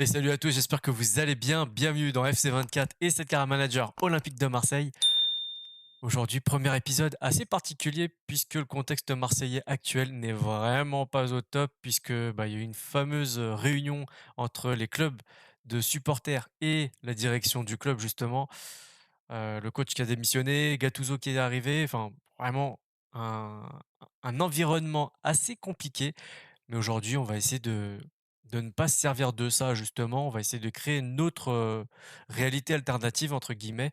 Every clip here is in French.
Et salut à tous, j'espère que vous allez bien. Bienvenue dans FC24 et 7 Carré Manager Olympique de Marseille. Aujourd'hui, premier épisode assez particulier puisque le contexte marseillais actuel n'est vraiment pas au top puisque il y a eu une fameuse réunion entre les clubs de supporters et la direction du club justement. Le coach qui a démissionné, Gattuso qui est arrivé, enfin vraiment un, un environnement assez compliqué. Mais aujourd'hui, on va essayer de ne pas se servir de ça justement, on va essayer de créer une autre, «réalité alternative» entre guillemets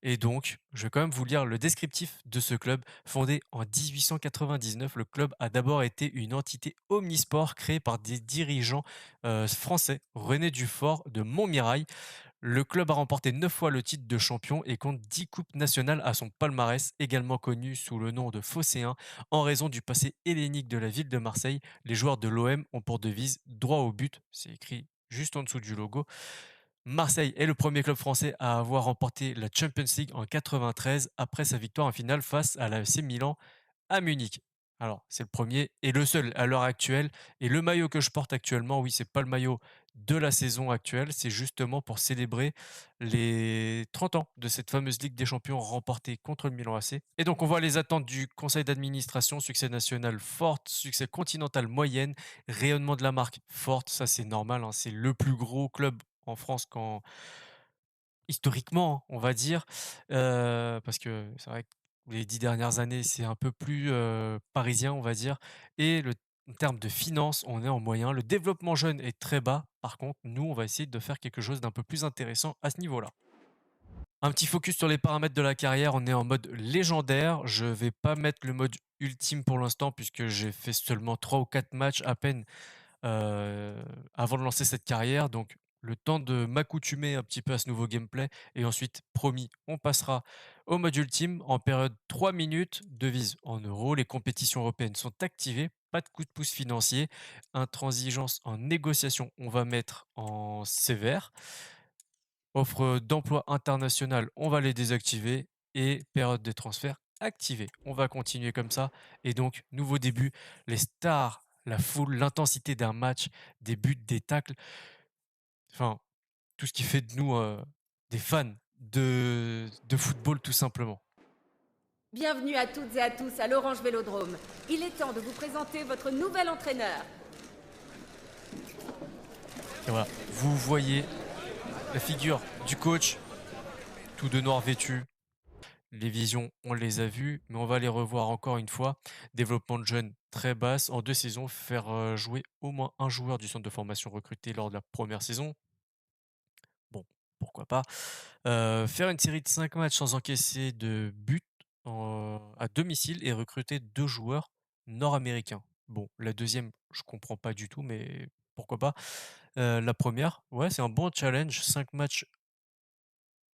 et donc je vais quand même vous lire le descriptif de ce club. Fondé en 1899, le club a d'abord été une entité omnisport créée par des dirigeants, français. René Dufort de Montmirail. Le club a remporté 9 fois le titre de champion et compte 10 coupes nationales à son palmarès, également connu sous le nom de Phocéens. En raison du passé hellénique de la ville de Marseille, les joueurs de l'OM ont pour devise droit au but, c'est écrit juste en dessous du logo. Marseille est le premier club français à avoir remporté la Champions League en 93 après sa victoire en finale face à l'AC Milan à Munich. Alors, c'est le premier et le seul à l'heure actuelle. Et le maillot que je porte actuellement, oui, c'est pas le maillot de la saison actuelle, c'est justement pour célébrer les 30 ans de cette fameuse Ligue des Champions remportée contre le Milan AC. Et donc, on voit les attentes du conseil d'administration, succès national forte, succès continental moyenne, rayonnement de la marque forte, ça c'est normal, hein, c'est le plus gros club en France quand historiquement, on va dire, parce que c'est vrai que les 10 dernières années, c'est un peu plus, parisien, on va dire et en termes de finances, on est en moyen. Le développement jeune est très bas. Par contre, nous, on va essayer de faire quelque chose d'un peu plus intéressant à ce niveau-là. Un petit focus sur les paramètres de la carrière, on est en mode légendaire. Je vais pas mettre le mode ultime pour l'instant puisque j'ai fait seulement 3 ou 4 matchs à peine heu, avant de lancer cette carrière, donc le temps de m'accoutumer un petit peu à ce nouveau gameplay et ensuite, promis, on passera au mode ultime en période 3 minutes, devise en euros. Les compétitions européennes sont activées, pas de coup de pouce financier. Intransigeance en négociation, on va mettre en sévère. Offre d'emploi international, on va les désactiver et période de transfert activée. On va continuer comme ça et donc nouveau début, les stars, la foule, l'intensité d'un match, des buts, des tacles, enfin tout ce qui fait de nous, des fans de football tout simplement. Bienvenue à toutes et à tous à l'Orange Vélodrome. Il est temps de vous présenter votre nouvel entraîneur. Et voilà, vous voyez la figure du coach, tout de noir vêtu. Les visions, on les a vues, mais on va les revoir encore une fois. Développement de jeunes très basse. En 2 saisons, faire, jouer au moins un joueur du centre de formation recruté lors de la première saison. Bon, pourquoi pas. Faire une série de 5 matchs sans encaisser de but à domicile et recruter 2 joueurs nord-américains. Bon, la deuxième, je comprends pas du tout, mais pourquoi pas. La première, ouais, c'est un bon challenge, 5 matchs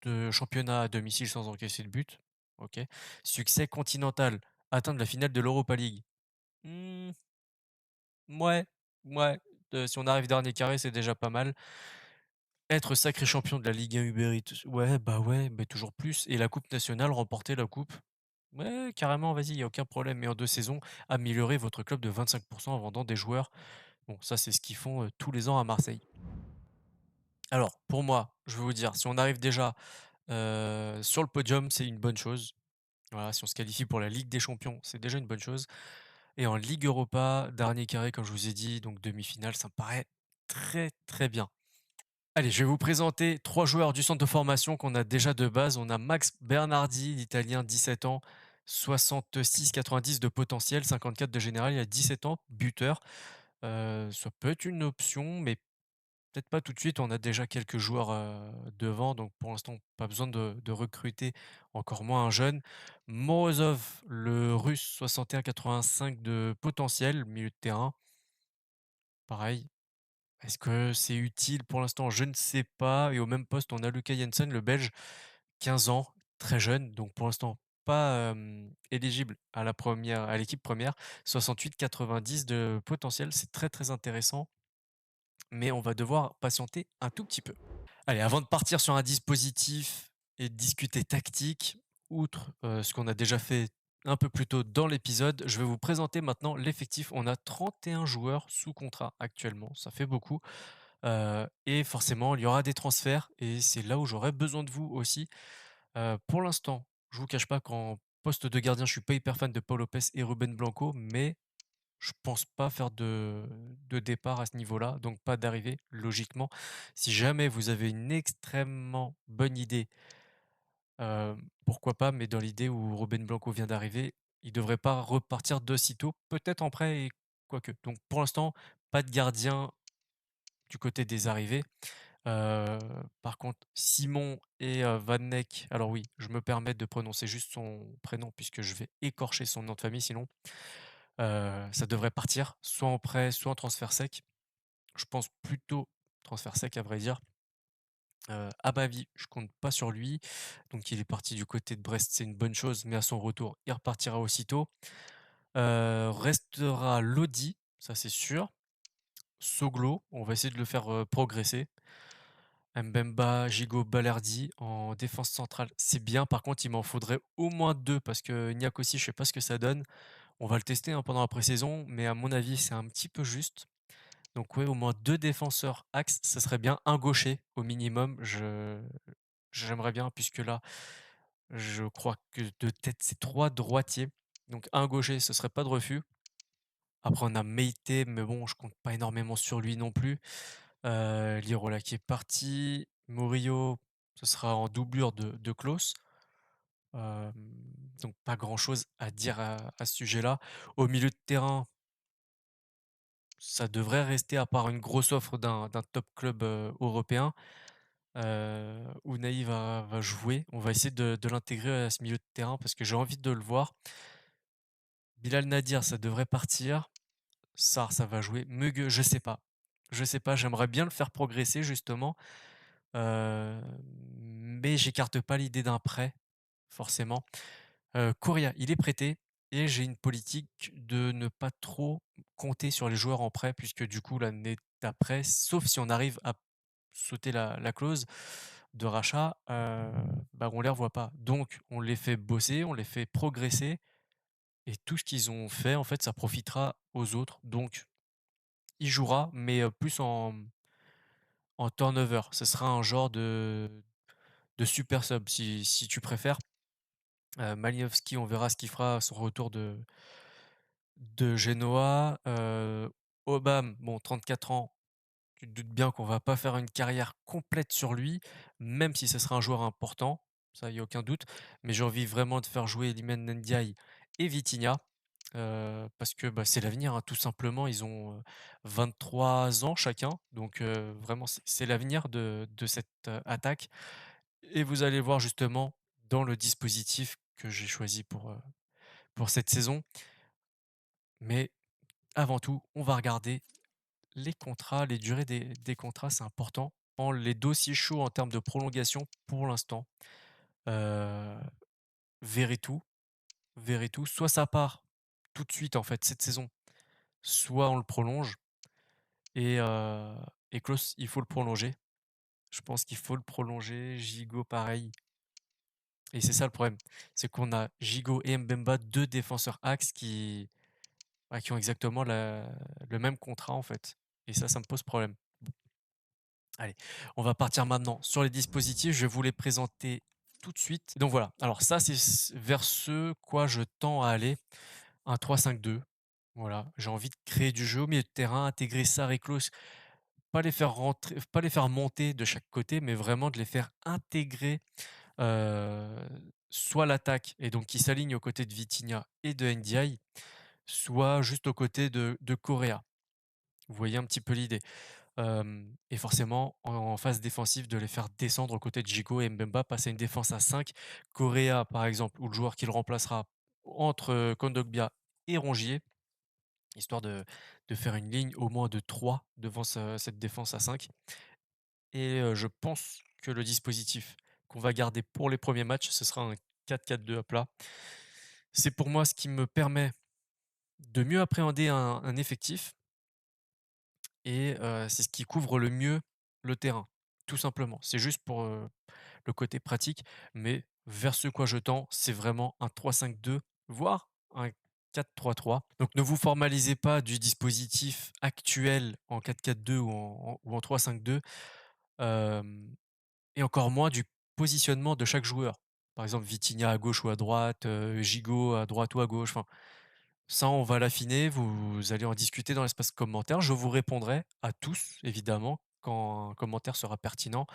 de championnat à domicile sans encaisser de but. OK. Succès continental, atteindre la finale de l'Europa League. Mmh, mouais, mouais, si on arrive dernier carré, c'est déjà pas mal. Être sacré champion de la Ligue 1 Uber Eats, ouais, mais toujours plus et la coupe nationale, remporter la coupe. Ouais, carrément, vas-y, il y a aucun problème. Et en 2 saisons, améliorer votre club de 25 en vendant des joueurs. Bon, ça, c'est ce qu'ils font, tous les ans à Marseille. Alors, pour moi, je vais vous dire, si on arrive déjà, sur le podium, c'est une bonne chose. Voilà, si on se qualifie pour la Ligue des Champions, c'est déjà une bonne chose et en Ligue Europa, dernier carré comme je vous ai dit, donc demi-finale, ça me paraît très, très bien. Allez, je vais vous présenter 3 joueurs du centre de formation qu'on a déjà de base. On a Max Bernardi, l'Italien, 17 ans, 66-90 de potentiel, 54 de général, il a 17 ans, buteur. Ça peut être une option, mais peut-être pas tout de suite. On a déjà quelques joueurs, devant, donc pour l'instant, pas besoin de recruter, encore moins un jeune. Morozov, le Russe, 61-85 de potentiel, milieu de terrain. Pareil, est-ce que c'est utile pour l'instant? Je ne sais pas et au même poste, on a Luka Jensen, le Belge, 15 ans, très jeune, donc pour l'instant pas, éligible à l'équipe première. 68-90 de potentiel, c'est très, très intéressant, mais on va devoir patienter un tout petit peu. Allez, avant de partir sur un dispositif et de discuter tactique, outre, ce qu'on a déjà fait un peu plus tôt dans l'épisode, je vais vous présenter maintenant l'effectif. On a 31 joueurs sous contrat actuellement, ça fait beaucoup. Et forcément, il y aura des transferts et c'est là où j'aurai besoin de vous aussi. Pour l'instant, je vous cache pas qu'en poste de gardien, je suis pas hyper fan de Paul Lopez et Ruben Blanco, mais je pense pas faire de départ à ce niveau-là, donc pas d'arrivée, logiquement. Si jamais vous avez une extrêmement bonne idée, pourquoi pas, mais dans l'idée où Ruben Blanco vient d'arriver, il devrait pas repartir de sitôt, peut-être en prêt et quoique. Donc pour l'instant, pas de gardien du côté des arrivées. Heu, Par contre, Simon et Van Neck, alors oui, je me permets de prononcer juste son prénom puisque je vais écorcher son nom de famille sinon. Ça devrait partir, soit en prêt, soit en transfert sec. Je pense plutôt transfert sec à vrai dire. Abavi, je compte pas sur lui, donc il est parti du côté de Brest, c'est une bonne chose, mais à son retour, il repartira aussitôt. Restera Lodi, ça c'est sûr. Soglo, on va essayer de le faire, progresser. Mbemba, Gigot, Balerdi en défense centrale, c'est bien. Par contre, il m'en faudrait au moins 2 parce que Niakossi, je sais pas ce que ça donne. On va le tester, hein, pendant la pré-saison, mais à mon avis, c'est un petit peu juste. Donc ouais, au moins 2 défenseurs axe, ça serait bien. Un gaucher au minimum, j'aimerais bien puisque là, je crois que de tête, c'est 3 droitiers. Donc un gaucher, ce serait pas de refus. Après on a Meïté, mais bon, je compte pas énormément sur lui non plus. Lirola qui est parti. Murillo, ce sera en doublure de Klose. Hem, donc pas grand-chose à dire à ce sujet-là. Au milieu de terrain, ça devrait rester à part une grosse offre d'un top club, européen. Ounahi va jouer. On va essayer de l'intégrer à ce milieu de terrain parce que j'ai envie de le voir. Bilal Nadir, ça devrait partir. Sarr, ça va jouer. Mugue, je sais pas. Je sais pas, j'aimerais bien le faire progresser justement, heu, mais j'écarte pas l'idée d'un prêt, forcément. Correa, il est prêté et j'ai une politique de ne pas trop compter sur les joueurs en prêt puisque du coup l'année d'après, sauf si on arrive à sauter la clause de rachat, bah, on les revoit pas. Donc on les fait bosser, on les fait progresser et tout ce qu'ils ont fait, en fait, ça profitera aux autres. Donc il jouera, mais plus en turnover. Ce sera un genre de super sub si tu préfères. Malinowski, on verra ce qu'il fera à son retour de Genoa. Obama, bon 34 ans, tu te doutes bien qu'on va pas faire une carrière complète sur lui, même si ce sera un joueur important, ça y a aucun doute. Mais j'ai envie vraiment de faire jouer Iliman Ndiaye et Vitinha, parce que, bah, c'est l'avenir, hein, tout simplement. Ils ont, 23 ans chacun, donc vraiment c'est l'avenir de cette, attaque et vous allez voir justement dans le dispositif que j'ai choisi pour cette saison. Mais avant tout, on va regarder les contrats, les durées des contrats, c'est important. Les dossiers chauds en termes de prolongation pour l'instant, heu, Veretout Veretout, soit ça part tout de suite en fait cette saison, soit on le prolonge et Klose, il faut le prolonger. Je pense qu'il faut le prolonger, Gigot pareil et c'est ça le problème, c'est qu'on a Gigot et Mbemba, 2 défenseurs axes qui ont exactement le même contrat en fait et ça me pose problème. Allez, on va partir maintenant sur les dispositifs. Je vais vous les présenter tout de suite. Donc voilà, alors ça, c'est vers ce quoi je tends à aller. Un 3-5-2. Voilà, j'ai envie de créer du jeu au milieu de terrain, intégrer Sarr et Klose, pas les faire rentrer, pas les faire monter de chaque côté, mais vraiment de les faire intégrer euh, soit l'attaque, et donc qui s'aligne aux côtés de Vitinha et de Ndiaye, soit juste aux côtés de Correa. Vous voyez un petit peu l'idée. Et forcément, en phase défensive, de les faire descendre aux côtés de Djigo et Mbemba, passer à une défense à 5. Correa, par exemple, ou le joueur qui le remplacera entre Kondogbia et Rongier, histoire de faire une ligne au moins de 3 devant cette défense à 5. Et je pense que le dispositif qu'on va garder pour les premiers matchs, ce sera un 4-4-2 à plat. C'est pour moi ce qui me permet de mieux appréhender un effectif et c'est ce qui couvre le mieux le terrain, tout simplement. C'est juste pour, le côté pratique, mais vers ce quoi je tends, c'est vraiment un 3-5-2, voire un 4-3-3. Donc ne vous formalisez pas du dispositif actuel en 4-4-2 ou en 3-5-2, hem et encore moins du positionnement de chaque joueur. Par exemple, Vitinha à gauche ou à droite, Gigot à droite ou à gauche, enfin, ça, on va l'affiner, vous allez en discuter dans l'espace commentaire. Je vous répondrai à tous, évidemment, quand un commentaire sera pertinent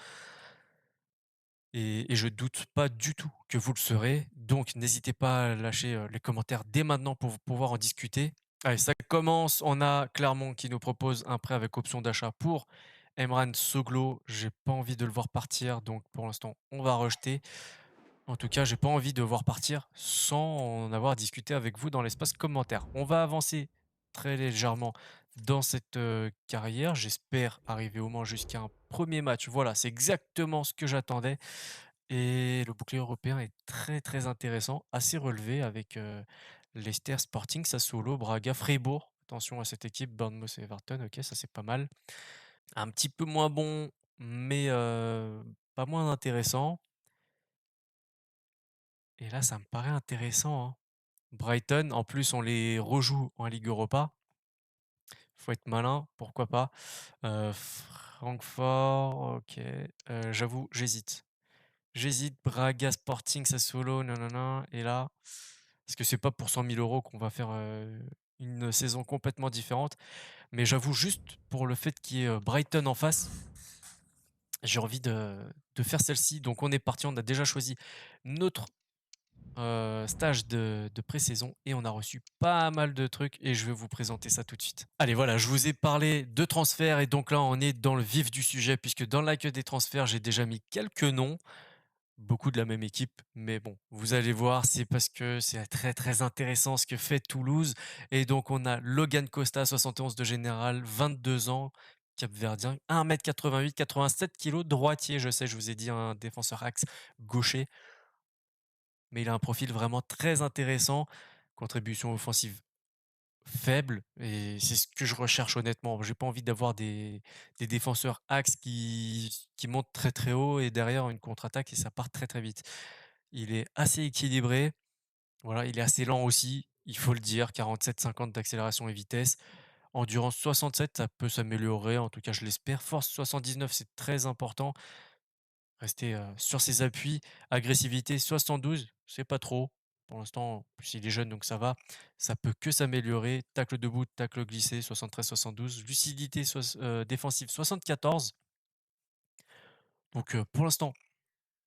et je doute pas du tout que vous le serez. Donc n'hésitez pas à lâcher, les commentaires dès maintenant pour pouvoir en discuter. Allez, ça commence. On a Clermont qui nous propose un prêt avec option d'achat pour Emran Soglo. J'ai pas envie de le voir partir, donc pour l'instant, on va rejeter. En tout cas, j'ai pas envie de voir partir sans en avoir discuté avec vous dans l'espace commentaire. On va avancer très légèrement dans cette, carrière. J'espère arriver au moins jusqu'à un premier match. Voilà, c'est exactement ce que j'attendais et le bouclier européen est très, très intéressant, assez relevé avec, Leicester, Sporting, Sassuolo, Braga, Fribourg. Attention à cette équipe, Bournemouth et Everton, OK, ça c'est pas mal. Un petit peu moins bon, mais, pas moins intéressant et là, ça me paraît intéressant, hein. Brighton, en plus, on les rejoue en Ligue Europa. Faut être malin, pourquoi pas. Francfort, OK. J'avoue, j'hésite. J'hésite, Braga, Sporting, Sassuolo, nanana et là, parce que c'est pas pour 100 000 € qu'on va faire, une saison complètement différente. Mais j'avoue juste pour le fait qu'il y ait, Brighton en face, j'ai envie de faire celle-ci. Donc on est parti, on a déjà choisi notre stage de pré-saison et on a reçu pas mal de trucs et je vais vous présenter ça tout de suite. Allez voilà, je vous ai parlé de transferts et donc là on est dans le vif du sujet puisque dans l'accueil des transferts, j'ai déjà mis quelques noms, beaucoup de la même équipe, mais bon, vous allez voir, c'est parce que c'est très très intéressant ce que fait Toulouse et donc on a Logan Costa, 71 de général, 22 ans, capverdien, 1 m 88, 87 kilos, droitier, je sais, je vous ai dit un défenseur axe gaucher, mais il a un profil vraiment très intéressant. Contribution offensive faible et c'est ce que je recherche honnêtement. J'ai pas envie d'avoir des défenseurs axes qui montent très, très haut et derrière une contre-attaque et ça part très, très vite. Il est assez équilibré, voilà, il est assez lent aussi, il faut le dire, 47-50 d'accélération et vitesse. Endurance 67, ça peut s'améliorer, en tout cas je l'espère. Force 79, c'est très important. Rester, sur ses appuis. Agressivité 72, c'est pas trop. Pour l'instant, en plus il est jeune donc ça va. Ça peut que s'améliorer. Tacle debout, tacle glissé 73-72. Lucidité défensive 74. Donc, pour l'instant,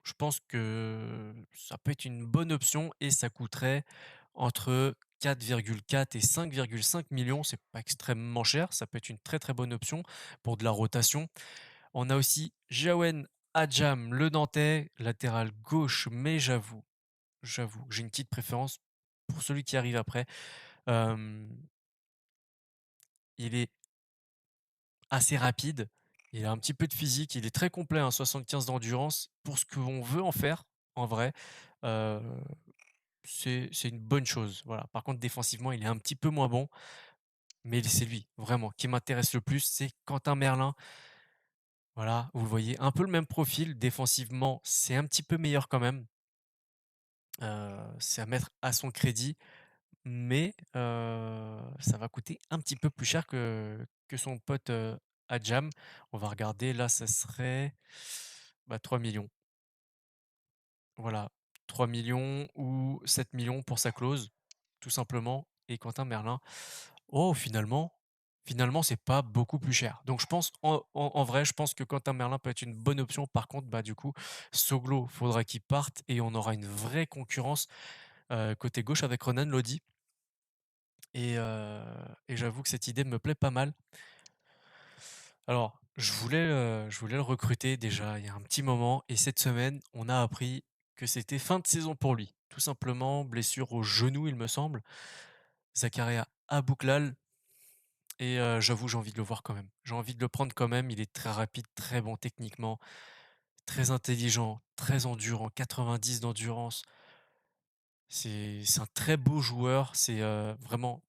je pense que ça peut être une bonne option et ça coûterait entre 4,4 et 5,5 millions. C'est pas extrêmement cher. Ça peut être une très, très bonne option pour de la rotation. On a aussi Jawen Adjam, le Nantais, latéral gauche, mais j'avoue, j'ai une petite préférence pour celui qui arrive après. Hem, il est assez rapide, il a un petit peu de physique, il est très complet, hein, 75 d'endurance. Pour ce qu'on veut en faire, en vrai, heu, c'est une bonne chose, voilà. Par contre, défensivement, il est un petit peu moins bon, mais c'est lui, vraiment, qui m'intéresse le plus, c'est Quentin Merlin. Voilà, vous le voyez, un peu le même profil. Défensivement, c'est un petit peu meilleur quand même. C'est à mettre à son crédit, mais ça va coûter un petit peu plus cher que son pote, Adjam. On va regarder, là, ça serait, bah, 3 000 000. Voilà, 3 000 000 ou 7 000 000 pour sa clause, tout simplement et Quentin Merlin, oh finalement c'est pas beaucoup plus cher. Donc je pense en vrai, je pense que Quentin Merlin peut être une bonne option. Par contre, bah, du coup, Soglo, faudra qu'il parte et on aura une vraie concurrence, côté gauche avec Ronan Lodi et j'avoue que cette idée me plaît pas mal. Alors, je voulais le recruter déjà il y a un petit moment et cette semaine, on a appris que c'était fin de saison pour lui. Tout simplement, blessure au genou, il me semble. Zakaria Abouklal et j'avoue, j'ai envie de le voir quand même. J'ai envie de le prendre quand même, il est très rapide, très bon techniquement, très intelligent, très endurant, 90 d'endurance. C'est un très beau joueur, c'est, vraiment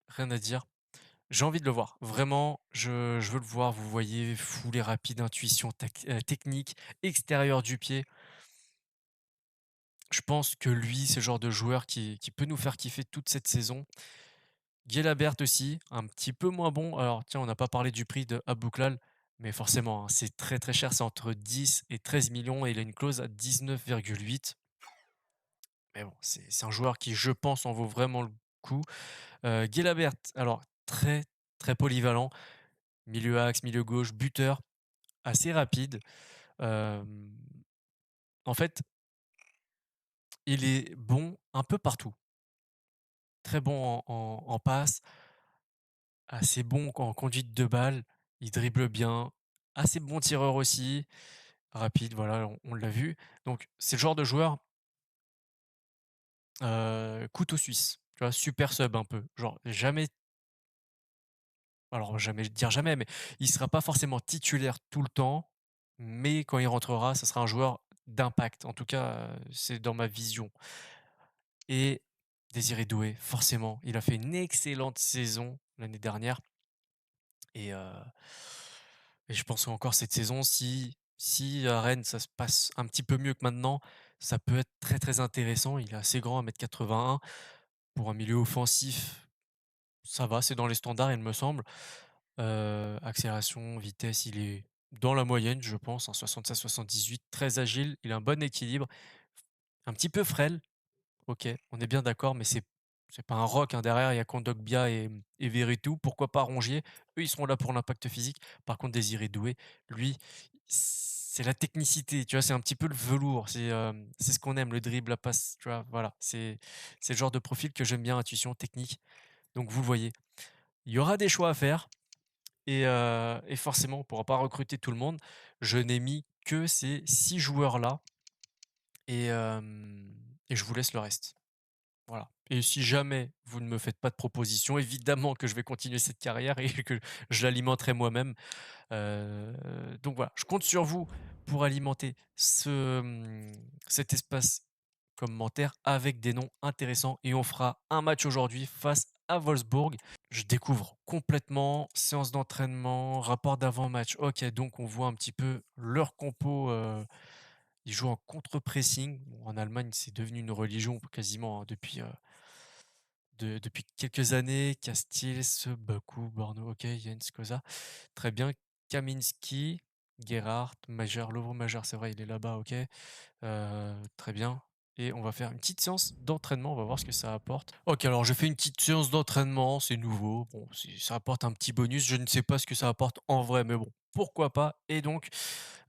rien à dire. J'ai envie de le voir. Vraiment, je veux le voir. Vous voyez, foulée rapide, intuition technique, extérieur du pied. Je pense que lui, c'est le genre de joueur qui peut nous faire kiffer toute cette saison. Guelabert aussi, un petit peu moins bon. Alors tiens, on n'a pas parlé du prix de Abouklal, mais forcément, hein, c'est très, très cher. C'est entre 10 et 13 millions et il a une clause à 19,8. Mais bon, c'est un joueur qui, je pense, en vaut vraiment le coup. Guelabert, alors très, très polyvalent. Milieu axe, milieu gauche, buteur, assez rapide. Hem, En fait, il est bon un peu partout. Très bon en passe, assez bon en conduite de balle, il dribble bien, assez bon tireur aussi, rapide, voilà, on l'a vu. Donc c'est le genre de joueur, couteau suisse, tu vois? Super sub un peu, genre jamais, alors jamais dire jamais, mais il sera pas forcément titulaire tout le temps, mais quand il rentrera, ce sera un joueur d'impact. En tout cas, c'est dans ma vision. Et Désiré Doué, forcément, il a fait une excellente saison l'année dernière et je pense encore cette saison, si à Rennes, ça se passe un petit peu mieux que maintenant, ça peut être très, très intéressant. Il est assez grand, 1,81 m. Pour un milieu offensif, ça va, c'est dans les standards, il me semble. Accélération, vitesse, il est dans la moyenne, je pense, hein, 76-78, très agile, il a un bon équilibre, un petit peu frêle. OK, on est bien d'accord, mais c'est pas un rock, hein, derrière, il y a Kondogbia et Veretout. Pourquoi pas Rongier? Eux, ils seront là pour l'impact physique. Par contre, Désiré Doué, lui, c'est la technicité, tu vois? C'est un petit peu le velours, c'est ce qu'on aime, le dribble, la passe, tu vois? Voilà, c'est le genre de profil que j'aime bien, intuition, technique. Donc vous le voyez, il y aura des choix à faire et forcément, on pourra pas recruter tout le monde. Je n'ai mis que ces 6 joueurs-là et je vous laisse le reste. Voilà, et si jamais vous ne me faites pas de proposition, évidemment que je vais continuer cette carrière et que je l'alimenterai moi-même. Donc voilà, je compte sur vous pour alimenter cet espace commentaire avec des noms intéressants et on fera un match aujourd'hui face à Wolfsburg. Je découvre complètement séance d'entraînement, rapport d'avant-match. OK, donc on voit un petit peu leur compo, ils jouent en contre-pressing. Bon, en Allemagne, c'est devenu une religion quasiment, hein, depuis quelques années. Castils, Baku, Borno, OK, Jens Kosa. Très bien. Kaminski, Gerhardt, Major, Lovro Major, c'est vrai, il est là-bas, OK. Très bien. Et on va faire une petite séance d'entraînement, on va voir ce que ça apporte. OK, alors je fais une petite séance d'entraînement, c'est nouveau. Bon, ça apporte un petit bonus, je ne sais pas ce que ça apporte en vrai, mais bon, pourquoi pas. Et donc,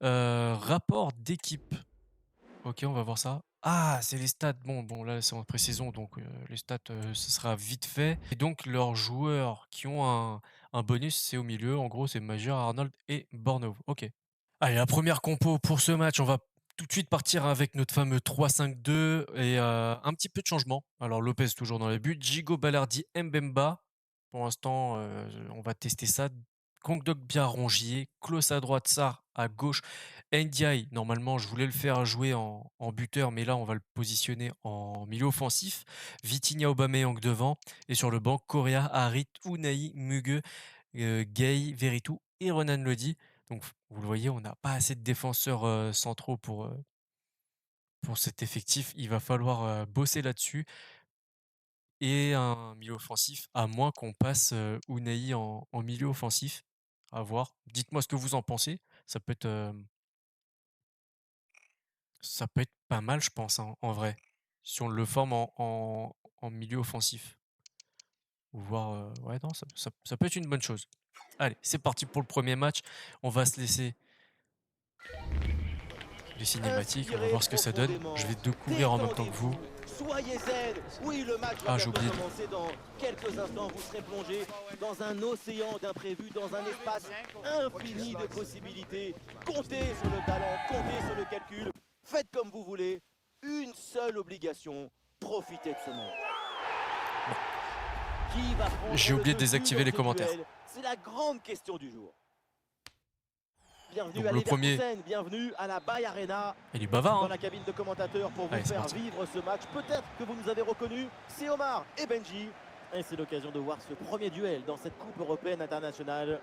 rapport d'équipe. OK, on va voir ça. Ah, c'est les stats. Bon, là, c'est en pré-saison, donc les stats, ce sera vite fait. Et donc, leurs joueurs qui ont un bonus, c'est au milieu. En gros, c'est Major, Arnold et Bornov. OK. Allez, la première compo pour ce match, on va tout de suite partir avec notre fameux 3-5-2 et un petit peu de changement. Alors, Lopez toujours dans les buts. Djigo Ballardi, Mbemba. Pour l'instant, on va tester ça. Kondogbia Rongier, Klose à droite, Sarr à gauche, Ndiaye, normalement, je voulais le faire jouer en buteur, mais là, on va le positionner en milieu offensif. Vitinha Aubameyang devant. Et sur le banc, Correa, Harit, Unai, Mugue, Gay, Veretout et Renan Lodi. Donc, vous le voyez, on n'a pas assez de défenseurs centraux pour cet effectif. Il va falloir bosser là-dessus. Et un milieu offensif, à moins qu'on passe Unai en milieu offensif. À voir. Dites-moi ce que vous en pensez. Ça peut être pas mal, je pense, hein, en vrai. Si on le forme en milieu offensif. Ou voir, ouais, non, ça peut être une bonne chose. Allez, c'est parti pour le premier match. On va se laisser les cinématiques, on va Inspirez voir ce que ça donne. profondément, Je vais découvrir en même temps que détendez-vous, vous. soyez zen. Oui, le match va Ah, j'ai bientôt oublié. commencer. Dans quelques instants, vous serez plongé dans un océan d'imprévus, dans un espace infini de possibilités. Comptez sur le talent, comptez sur le calcul. Faites comme vous voulez. Une seule obligation, profitez de ce moment. Qui va prendre J'ai le oublié de dessus désactiver dans les ce commentaires. duel? C'est la grande question du jour. Bienvenue Donc à le premier, Leverkusen, bienvenue à la Bay Arena. il est bavard, Dans hein. la cabine de commentateurs pour vous Allez, c'est faire parti. vivre ce match. Peut-être que vous nous avez reconnus, c'est Omar et Benji. Et c'est l'occasion de voir ce premier duel dans cette Coupe européenne internationale.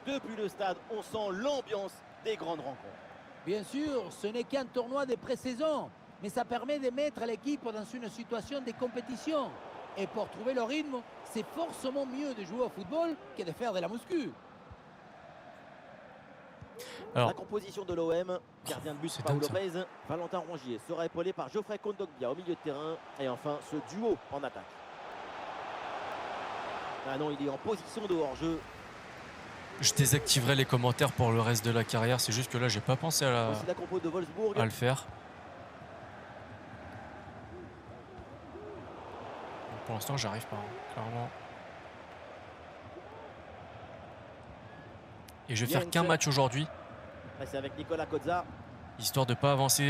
Depuis le stade, on sent l'ambiance des grandes rencontres. Bien sûr, ce n'est qu'un tournoi des pré-saisons. mais ça permet de mettre l'équipe dans une situation de compétition. Et pour trouver le rythme, c'est forcément mieux de jouer au football que de faire de la muscu. Alors, La composition de l'OM, gardien de but c'est Paul dingue, ça. Lopez, Valentin Rongier sera épaulé par Geoffrey Kondogbia au milieu de terrain et enfin ce duo en attaque. Ah non, il est en position de hors-jeu. je désactiverai les commentaires pour le reste de la carrière. C'est juste que là, j'ai pas pensé Voici la compo de Wolfsburg. à le faire. Donc, pour l'instant, j'arrive pas, hein, clairement. Et je vais faire qu'un match aujourd'hui, Ah, c'est avec Nicolas Kozza. histoire de pas avancer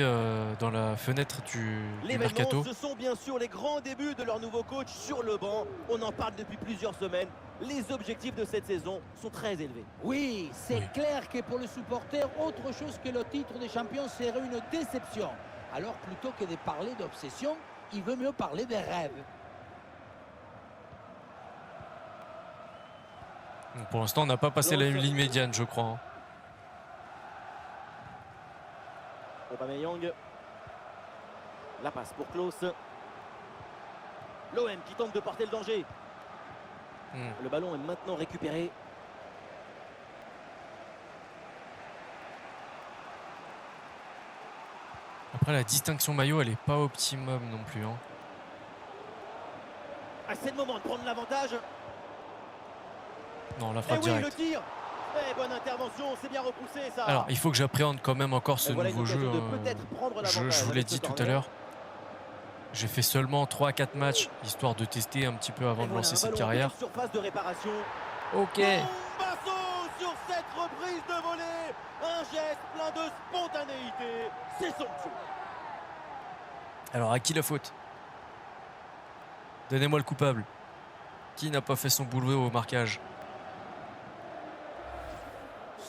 dans la fenêtre du mercato. L'événement, ce sont bien sûr les grands débuts de leur nouveau coach sur le banc. On en parle depuis plusieurs semaines. Les objectifs de cette saison sont très élevés. Oui, c'est Oui. clair que pour les supporters, autre chose que le titre de champion serait une déception. Alors plutôt que de parler d'obsession, il veut mieux parler des rêves. Donc, pour l'instant, on n'a pas passé la ligne médiane, je crois, hein. Aubameyang. La passe pour Klose. L'OM qui tente de porter le danger. Le ballon est maintenant récupéré. Après, la distinction maillot, elle est pas optimum non plus, hein. Ah, c'est le moment de prendre l'avantage. Non, la Et frappe oui, le directe. tir. Eh, bonne intervention, c'est bien repoussé ça. Alors, il faut que j'appréhende quand même encore ce Et voilà une nouveau jeu. occasion de peut-être prendre Je l'avantage vous l'ai avec ce dit tout à corner. l'heure. J'ai fait seulement 3-4 matchs, histoire de tester un petit peu avant Et de voilà, lancer un cette ballon en carrière. petite surface de réparation. Ok. Bombasso sur cette reprise de volée. Un geste plein de spontanéité. C'est somptueux. Alors, à qui la faute? Donnez-moi le coupable. Qui n'a pas fait son boulot au marquage?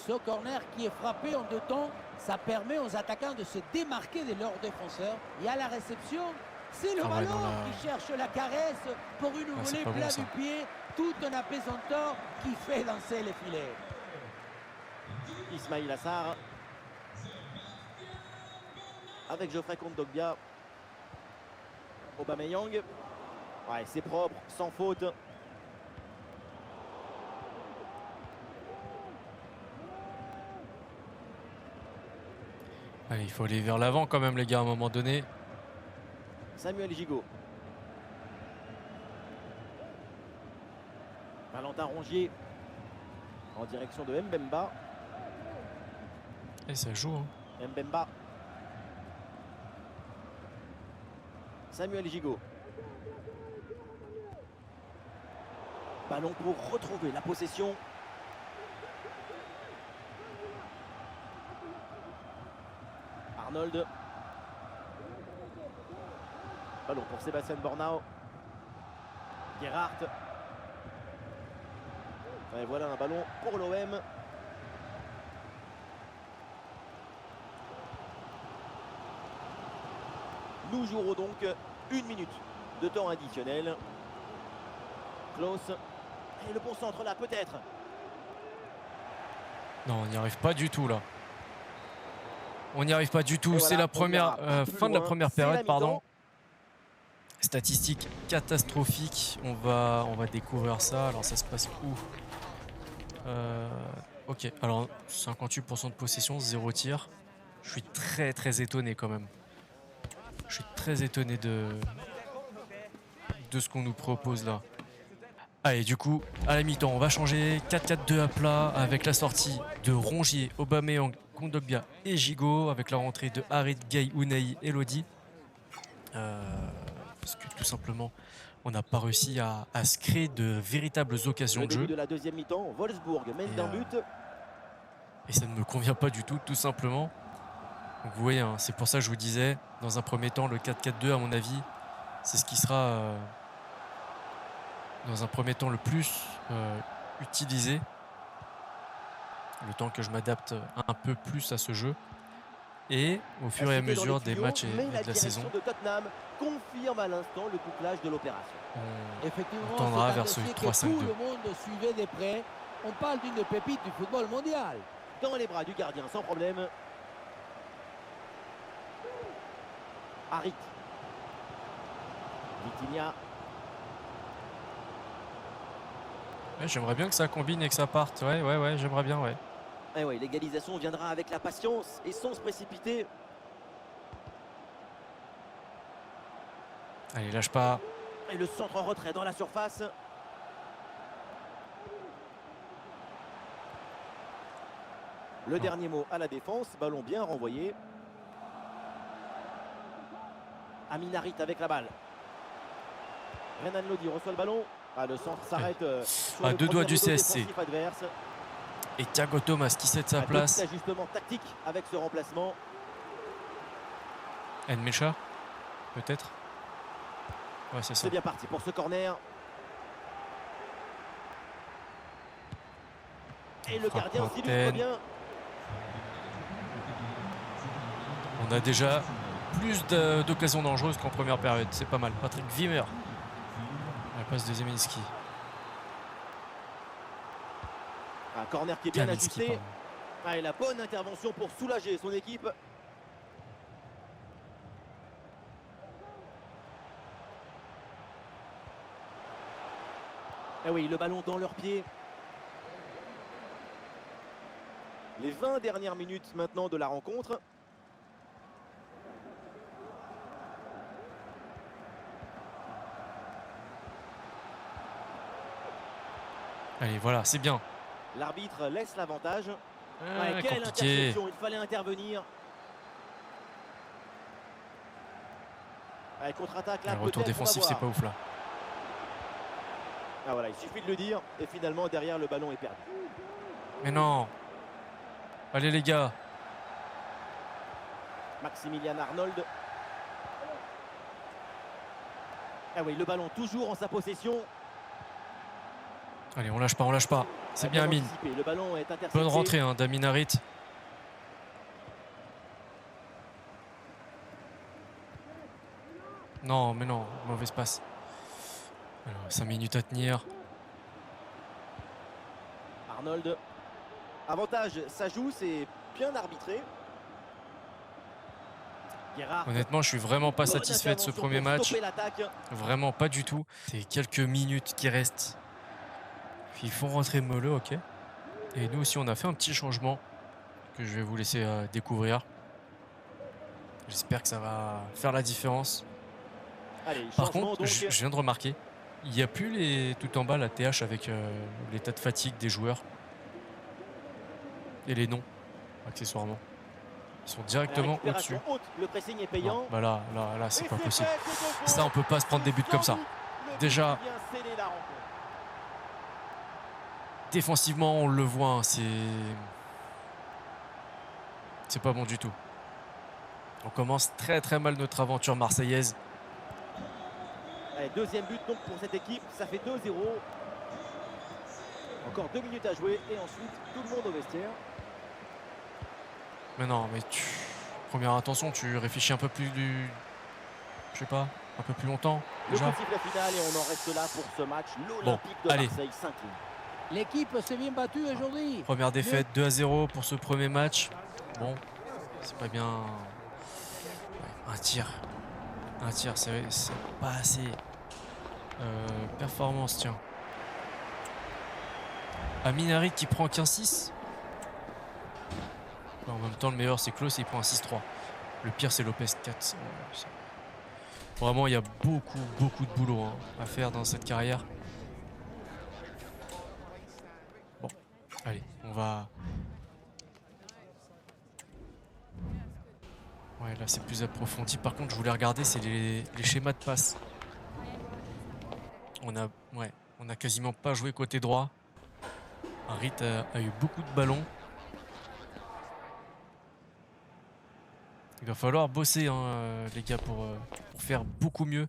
Ce corner qui est frappé en deux temps, ça permet aux attaquants de se démarquer de leurs défenseurs. Et à la réception, c'est le Ah ouais, ballon non, là- qui cherche la caresse pour une Ah, c'est volée pas bon, plat ça. du pied, tout en apesanteur qui fait danser les filets. Ismail Assar. Avec Geoffrey Kondogbia. Aubameyang. Ouais, c'est propre, sans faute. Allez, il faut aller vers l'avant quand même, les gars, à un moment donné. Samuel Gigot. Valentin Rongier. En direction de Mbemba. Et ça joue, hein. Mbemba. Samuel Gigot. Ballon pour retrouver la possession. Arnold. Ballon pour Sébastien Bornau. Gerhardt. Et voilà un ballon pour l'OM. Nous jouerons donc 1 minute de temps additionnel. Klose. Et le bon centre là, peut-être. Non, on n'y arrive pas du tout, là. On n'y arrive pas du tout. Et C'est voilà, la première on ira plus fin de la loin. première C'est la période, pardon. mi-temps. Statistique catastrophique. On va découvrir ça. Alors, ça se passe où? Ok, alors 58% de possession, 0 tir. Je suis très étonné quand même. Je suis très étonné de ce qu'on nous propose là. Allez, du coup, à la mi-temps, on va changer 4-4-2 à plat avec la sortie de Rongier, Aubameyang, Kondogbia et Gigot, avec la rentrée de Harit, Gay, Unai et Lodi. Parce que tout simplement, on n'a pas réussi à se créer de véritables occasions Le de début jeu. de la deuxième mi-temps, Wolfsburg mène d'un but. Et ça ne me convient pas du tout, tout simplement. Donc vous voyez, hein, c'est pour ça que je vous disais, dans un premier temps, le 4-4-2, à mon avis, c'est ce qui sera, dans un premier temps, le plus utilisé. Le temps que je m'adapte un peu plus à ce jeu. Et au fur et à Assisté dans mesure les des tuyaux, matchs et mais de la la direction saison, de Tottenham confirme à l'instant le bouclage de l'opération. Effectivement, On tendra c'est un vers ce dossier que 3-5-2. tout le monde suivait de près. On parle d'une des pépites du football mondial. Dans les bras du gardien, sans problème. Harit. Vitinha. Ouais, j'aimerais bien que ça combine et que ça parte. Ouais, j'aimerais bien, ouais. Eh ouais, l'égalisation viendra avec la patience et sans se précipiter. Allez, lâche pas. Et le centre en retrait dans la surface. Le dernier mot à la défense, ballon bien renvoyé. Amin Harit avec la balle. Renan Lodi reçoit le ballon. Ah, le centre s'arrête sur À le deux doigts premier du rideau CSC. défensif adverse. Et Thiago Thomas qui cède sa Petit place. ajustement tactique avec ce remplacement. Nmecha, peut-être. Ouais, c'est ça. C'est bien parti pour ce corner. Et le Frappe gardien s'illustre lointaine. bien. On a déjà plus d'occasions dangereuses qu'en première période. C'est pas mal. Patrick Wimmer. À la place de Zeminski. Un corner qui est bien Kaminski, ajusté. pardon. Ah, et la bonne intervention pour soulager son équipe. Eh oui, le ballon dans leurs pieds. Les 20 dernières minutes maintenant de la rencontre. Allez, voilà, c'est bien. L'arbitre laisse l'avantage. Ah, Ouais, quelle compliqué. interception, il fallait intervenir. Allez, contre-attaque là, Le retour peut-être, on va défensif, c'est voir. pas ouf là. Ah voilà, il suffit de le dire. Et finalement, derrière, le ballon est perdu. Mais non. Allez les gars. Maximilian Arnold. Ah oui, le ballon toujours en sa possession. Allez, on lâche pas, on lâche pas. C'est bien Amine. Anticipé. Le ballon est intercepté. Bonne rentrée hein, d'Amin Harit. Non, mais non, mauvaise passe. Alors, 5 minutes à tenir. Arnold. Avantage, ça joue, c'est bien arbitré. Gerrard. Honnêtement, je suis vraiment pas Bonne satisfait de ce intervention premier pour match. stopper l'attaque. Vraiment pas du tout. C'est quelques minutes qui restent. Puis ils font rentrer Molo, ok. Et nous aussi, on a fait un petit changement que je vais vous laisser découvrir. J'espère que ça va faire la différence. Allez, Par changement contre, donc. je viens de remarquer, il n'y a plus les tout en bas la TH avec l'état de fatigue des joueurs et les noms, accessoirement. Ils sont La directement récupération au-dessus. haute, le pressing est Non, payant. bah là, c'est Et pas c'est possible. fait, c'est de Ça, on peut pas se prendre des buts comme ça. Sans doute le but Déjà, qui vient sceller la rencontre. défensivement, on le voit, hein, c'est pas bon du tout. On commence très très mal notre aventure marseillaise. Allez, deuxième but donc pour cette équipe, ça fait 2-0. Encore 2 minutes à jouer et ensuite tout le monde au vestiaire. Mais non, mais première intention, tu réfléchis un peu plus je sais pas, un peu plus longtemps Le déjà. coup de sifflet final et on en reste là pour ce match. L'Olympique de allez. Marseille s'incline. L'équipe s'est bien battue aujourd'hui. Première défaite 2-0 pour ce premier match. Bon, c'est pas bien. Ouais, un tir, c'est pas assez. Performance, tiens. Amin Harit qui prend qu'un 6. En même temps, le meilleur c'est Klaus et il prend un 6-3. Le pire c'est Lopez 4. Vraiment, il y a beaucoup de boulot hein, à faire dans cette carrière. Bon, allez, on va. Ouais, là c'est plus approfondi. Par contre, je voulais regarder, c'est les schémas de passe. On a quasiment pas joué côté droit. Harit a eu beaucoup de ballons. Il va falloir bosser, hein, les gars, pour faire beaucoup mieux.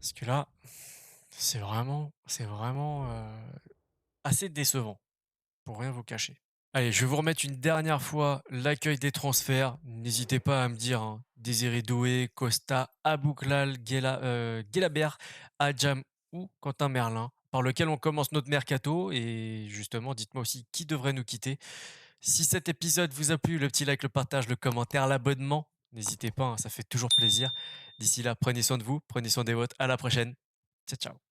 Parce que là, c'est vraiment assez décevant, pour rien vous cacher. Allez, je vais vous remettre une dernière fois l'accueil des transferts. N'hésitez pas à me dire hein, Désiré Doué, Costa, Abouklal, Guelabert, Adjam ou Quentin Merlin, par lequel on commence notre mercato. Et justement, dites-moi aussi qui devrait nous quitter. Si cet épisode vous a plu, le petit like, le partage, le commentaire, l'abonnement, n'hésitez pas, hein, ça fait toujours plaisir. D'ici là, prenez soin de vous, prenez soin des vôtres. À la prochaine. Ciao, ciao.